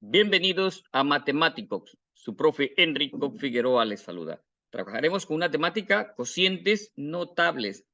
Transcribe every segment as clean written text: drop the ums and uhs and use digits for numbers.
Bienvenidos a Matemáticos. Su profe Enrico Figueroa les saluda. Trabajaremos con una temática, cocientes notables.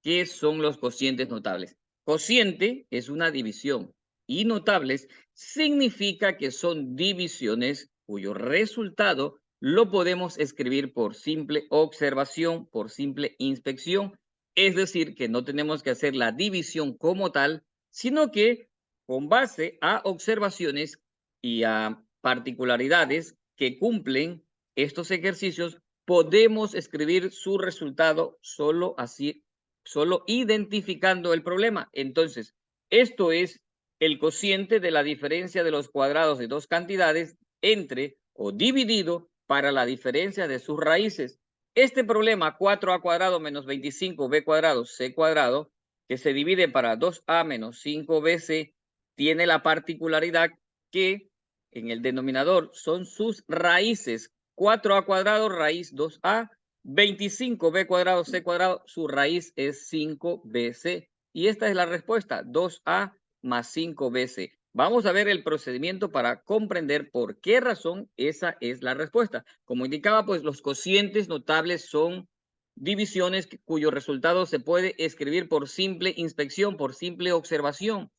¿Qué son los cocientes notables? Cociente es una división y notables significa que son divisiones cuyo resultado lo podemos escribir por simple observación, por simple inspección. Es decir, que no tenemos que hacer la división como tal, sino que con base a observaciones y a particularidades que cumplen estos ejercicios, podemos escribir su resultado solo así, solo identificando el problema. Entonces, esto es el cociente de la diferencia de los cuadrados de dos cantidades entre o dividido para la diferencia de sus raíces. Este problema 4a cuadrado menos 25b cuadrado c cuadrado, que se divide para 2a menos 5bc, tiene la particularidad que en el denominador son sus raíces. 4a cuadrado, raíz 2a, 25b cuadrado, c cuadrado, su raíz es 5bc. Y esta es la respuesta, 2a más 5bc. Vamos a ver el procedimiento para comprender por qué razón esa es la respuesta. Como indicaba, pues los cocientes notables son divisiones cuyo resultado se puede escribir por simple inspección, por simple observación.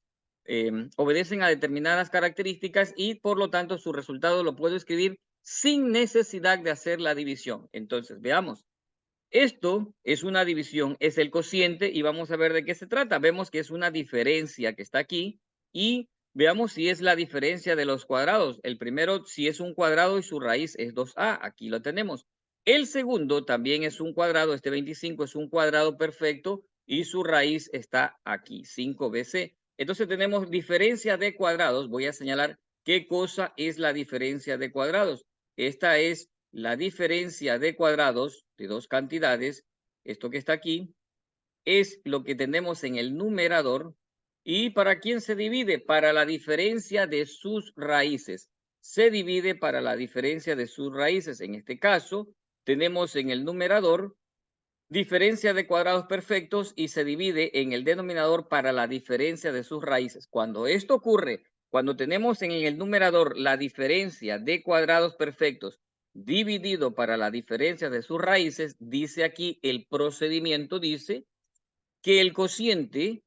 Obedecen a determinadas características y por lo tanto su resultado lo puedo escribir sin necesidad de hacer la división. Entonces, veamos. Esto es una división, es el cociente y vamos a ver de qué se trata. Vemos que es una diferencia que está aquí y veamos si es la diferencia de los cuadrados. El primero, si es un cuadrado y su raíz es 2a, aquí lo tenemos. El segundo también es un cuadrado, este 25 es un cuadrado perfecto y su raíz está aquí, 5bc. Entonces tenemos diferencia de cuadrados. Voy a señalar qué cosa es la diferencia de cuadrados. Esta es la diferencia de cuadrados de dos cantidades, esto que está aquí, es lo que tenemos en el numerador. ¿Y para quién se divide? Para la diferencia de sus raíces. Se divide para la diferencia de sus raíces. En este caso, tenemos en el numerador diferencia de cuadrados perfectos y se divide en el denominador para la diferencia de sus raíces. Cuando esto ocurre, cuando tenemos en el numerador la diferencia de cuadrados perfectos dividido para la diferencia de sus raíces, dice aquí el procedimiento, dice que el cociente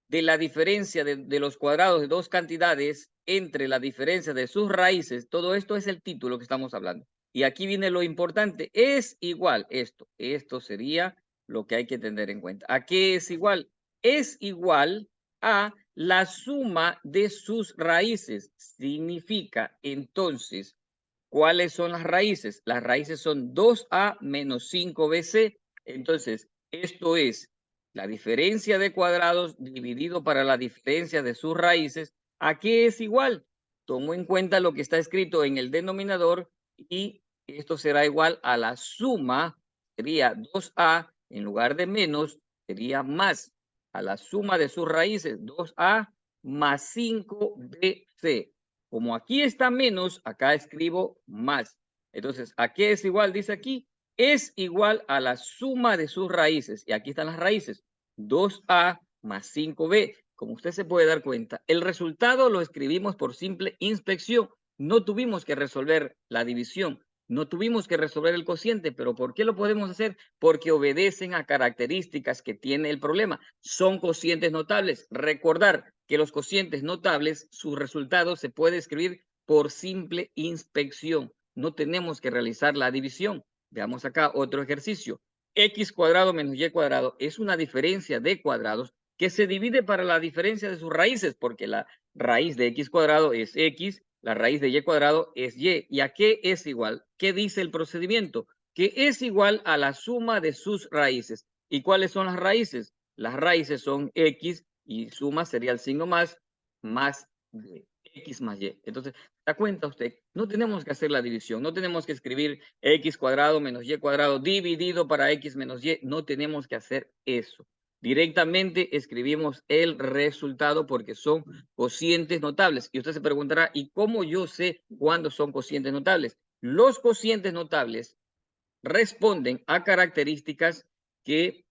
de la diferencia de los cuadrados de dos cantidades entre la diferencia de sus raíces, todo esto es el título que estamos hablando. Y aquí viene lo importante, es igual esto sería lo que hay que tener en cuenta. ¿A qué es igual? Es igual a la suma de sus raíces. Significa entonces, ¿cuáles son las raíces? Las raíces son 2a menos 5bc. Entonces, esto es la diferencia de cuadrados dividido para la diferencia de sus raíces. ¿A qué es igual? Tomo en cuenta lo que está escrito en el denominador y esto será igual a la suma, sería 2a en lugar de menos, sería más a la suma de sus raíces, 2a más 5bc. Como aquí está menos, acá escribo más. Entonces, ¿a qué es igual? Dice aquí, es igual a la suma de sus raíces. Y aquí están las raíces. 2a más 5b. Como usted se puede dar cuenta, el resultado lo escribimos por simple inspección. No tuvimos que resolver la división. No tuvimos que resolver el cociente, pero ¿por qué lo podemos hacer? Porque obedecen a características que tiene el problema. Son cocientes notables. Recordar que los cocientes notables, su resultado se puede escribir por simple inspección. No tenemos que realizar la división. Veamos acá otro ejercicio. X cuadrado menos Y cuadrado es una diferencia de cuadrados que se divide para la diferencia de sus raíces, porque la raíz de X cuadrado es X, la raíz de Y cuadrado es Y. ¿Y a qué es igual? ¿Qué dice el procedimiento? Que es igual a la suma de sus raíces. ¿Y cuáles son las raíces? Las raíces son X y suma sería el signo más de X más Y. Entonces, ¿da cuenta usted? No tenemos que hacer la división, no tenemos que escribir X cuadrado menos Y cuadrado dividido para X menos Y, no tenemos que hacer eso. Directamente escribimos el resultado porque son cocientes notables. Y usted se preguntará, ¿y cómo yo sé cuándo son cocientes notables? Los cocientes notables responden a características que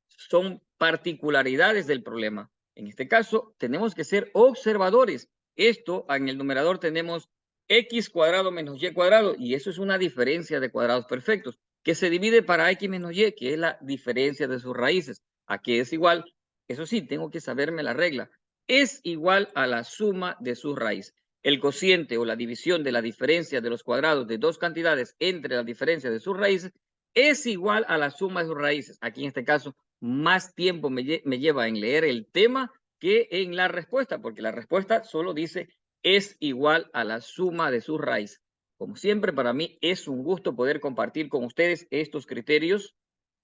son particularidades del problema. En este caso, tenemos que ser observadores. esto en el numerador tenemos x cuadrado menos y cuadrado, y eso es una diferencia de cuadrados perfectos, que se divide para x menos y, que es la diferencia de sus raíces. Aquí es igual, eso sí, tengo que saberme la regla, es igual a la suma de sus raíces. El cociente o la división de la diferencia de los cuadrados de dos cantidades entre la diferencia de sus raíces es igual a la suma de sus raíces. Aquí en este caso, más tiempo me lleva en leer el tema que en la respuesta, porque la respuesta solo dice es igual a la suma de sus raíces. Como siempre, para mí es un gusto poder compartir con ustedes estos criterios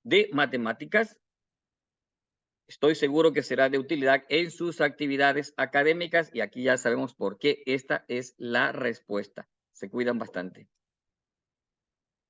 de matemáticas. Estoy seguro que será de utilidad en sus actividades académicas y aquí ya sabemos por qué esta es la respuesta. Se cuidan bastante.